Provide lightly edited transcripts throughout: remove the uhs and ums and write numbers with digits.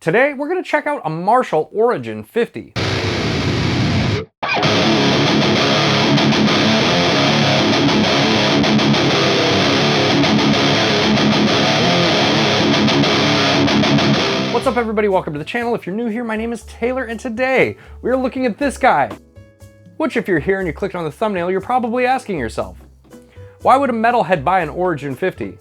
Today, we're gonna check out a Marshall Origin 50. What's up everybody, welcome to the channel. If you're new here, my name is Taylor and today we are looking at this guy. Which if you're here and you clicked on the thumbnail, you're probably asking yourself, why would a metalhead buy an Origin 50?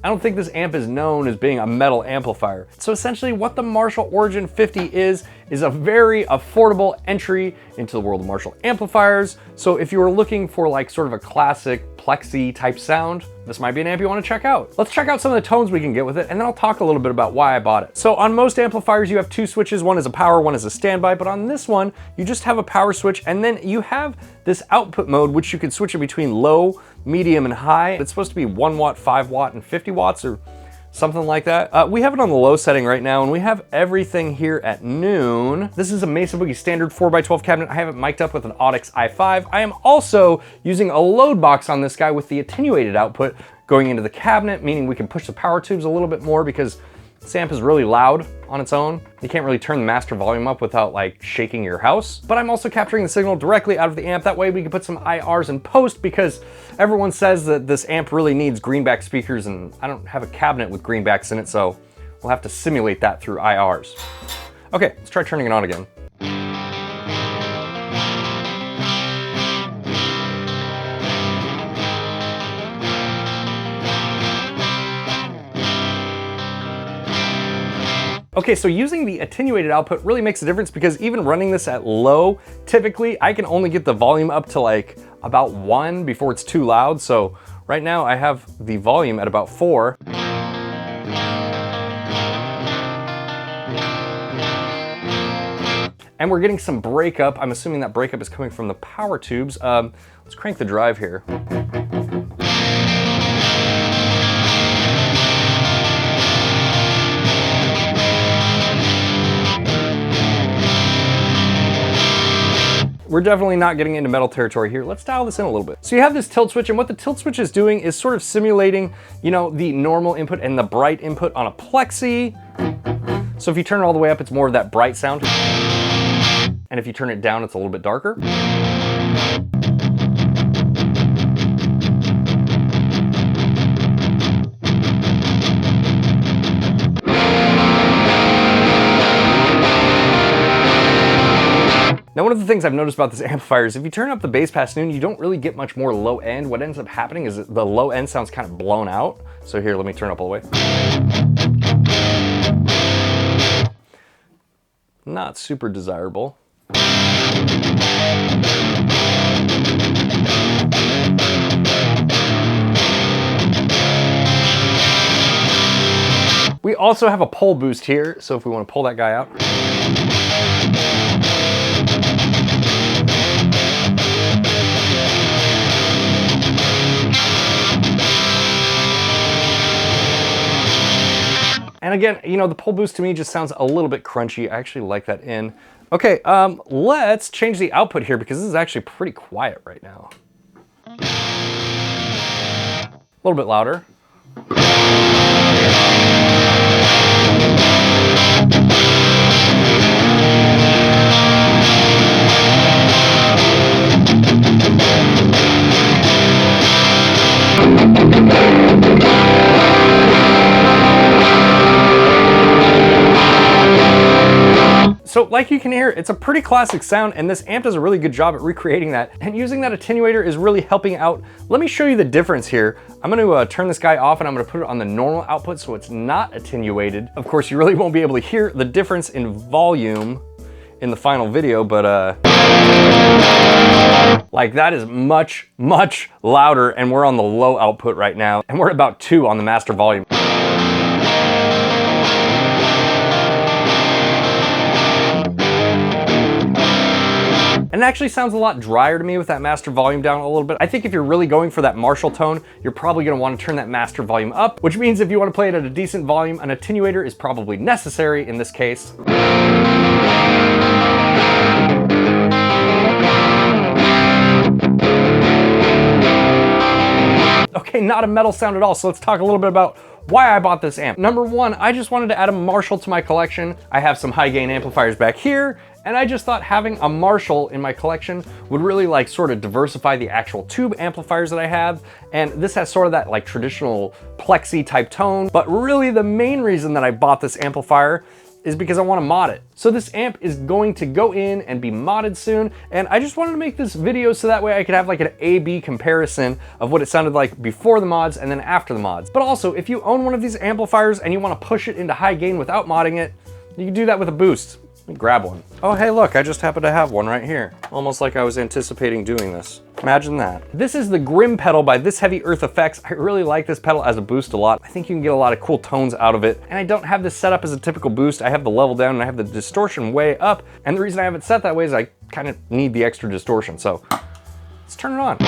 I don't think this amp is known as being a metal amplifier. So essentially what the Marshall Origin 50 is a very affordable entry into the world of Marshall amplifiers. So if you were looking for like sort of a classic plexi type sound, this might be an amp you want to check out. Let's check out some of the tones we can get with it, and then I'll talk a little bit about why I bought it. So on most amplifiers, you have two switches. One is a power, one is a standby, but on this one, you just have a power switch, and then you have this output mode, which you can switch it between low, medium, and high. It's supposed to be 1 watt, 5 watt, and 50 watts, or something like that. We have it on the low setting right now, and we have everything here at noon. This is a 𝗦𝗣𝗘𝗫𝗍 standard 4x12 cabinet. I have it mic'd up with an Audix i5. I am also using a load box on this guy with the attenuated output going into the cabinet, meaning we can push the power tubes a little bit more because this amp is really loud on its own. You can't really turn the master volume up without like shaking your house. But I'm also capturing the signal directly out of the amp. That way we can put some IRs in post because everyone says that this amp really needs greenback speakers and I don't have a cabinet with greenbacks in it, so we'll have to simulate that through IRs. Okay, let's try turning it on again. Okay, so using the attenuated output really makes a difference because even running this at low, typically I can only get the volume up to like about 1 before it's too loud. So right now I have the volume at about 4. And we're getting some breakup. I'm assuming that breakup is coming from the power tubes. Let's crank the drive here. We're definitely not getting into metal territory here. Let's dial this in a little bit. So you have this tilt switch, and what the tilt switch is doing is sort of simulating, you know, the normal input and the bright input on a plexi. So if you turn it all the way up, it's more of that bright sound. And if you turn it down, it's a little bit darker. Now, one of the things I've noticed about this amplifier is if you turn up the bass past noon, you don't really get much more low end. What ends up happening is that the low end sounds kind of blown out. So here, let me turn it up all the way. Not super desirable. We also have a pull boost here, so if we want to pull that guy out. And again, you know, the pull boost to me just sounds a little bit crunchy. I actually like that in. Okay, let's change the output here because this is actually pretty quiet right now. A little bit louder. So like you can hear, it's a pretty classic sound, and this amp does a really good job at recreating that, and using that attenuator is really helping out. Let me show you the difference here. I'm going to turn this guy off and I'm going to put it on the normal output so it's not attenuated. Of course, you really won't be able to hear the difference in volume in the final video, but like that is much, much louder, and we're on the low output right now, and we're at about 2 on the master volume. And it actually sounds a lot drier to me with that master volume down a little bit. I think if you're really going for that Marshall tone, you're probably gonna wanna turn that master volume up, which means if you wanna play it at a decent volume, an attenuator is probably necessary in this case. Okay, not a metal sound at all, so let's talk a little bit about why I bought this amp. Number one, I just wanted to add a Marshall to my collection. I have some high gain amplifiers back here, and I just thought having a Marshall in my collection would really like sort of diversify the actual tube amplifiers that I have. And this has sort of that like traditional plexi type tone. But really the main reason that I bought this amplifier is because I want to mod it. So this amp is going to go in and be modded soon, and I just wanted to make this video so that way I could have like an A/B comparison of what it sounded like before the mods and then after the mods. But also, if you own one of these amplifiers and you want to push it into high gain without modding it, you can do that with a boost. Let me grab one. Oh, hey, look, I just happen to have one right here. Almost like I was anticipating doing this. Imagine that. This is the 𝗏𝗡 pedal by 𝗦𝗡𝗏. I really like this pedal as a boost a lot. I think you can get a lot of cool tones out of it. And I don't have this set up as a typical boost. I have the level down and I have the distortion way up. And the reason I have it set that way is I kind of need the extra distortion. So let's turn it on.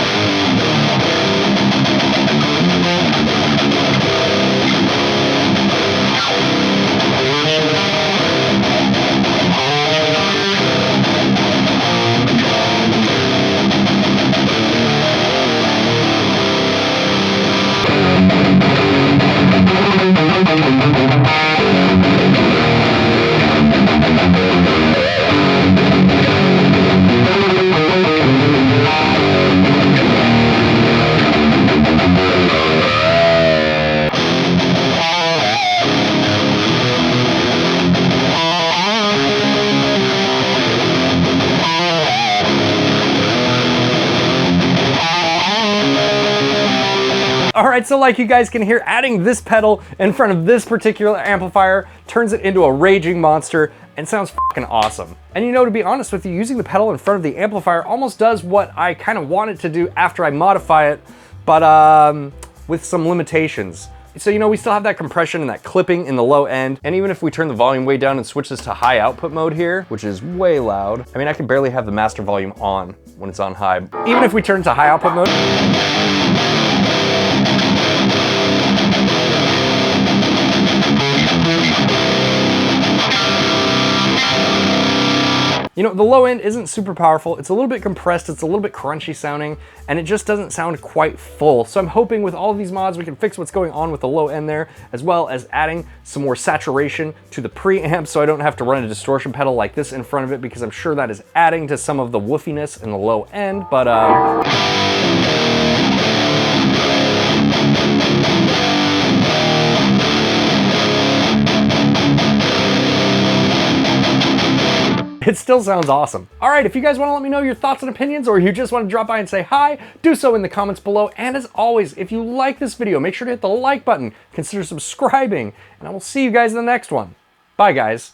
All right, so like you guys can hear, adding this pedal in front of this particular amplifier turns it into a raging monster and sounds fucking awesome. And you know, to be honest with you, using the pedal in front of the amplifier almost does what I kind of want it to do after I modify it, but with some limitations. So, you know, we still have that compression and that clipping in the low end. And even if we turn the volume way down and switch this to high output mode here, which is way loud. I mean, I can barely have the master volume on when it's on high. Even if we turn to high output mode, you know, the low end isn't super powerful. It's a little bit compressed, it's a little bit crunchy sounding, and it just doesn't sound quite full. So I'm hoping with all of these mods, we can fix what's going on with the low end there, as well as adding some more saturation to the preamp so I don't have to run a distortion pedal like this in front of it, because I'm sure that is adding to some of the woofiness in the low end, but it still sounds awesome. All right, if you guys want to let me know your thoughts and opinions, or you just want to drop by and say hi, do so in the comments below. And as always, if you like this video, make sure to hit the like button, consider subscribing, and I will see you guys in the next one. Bye, guys.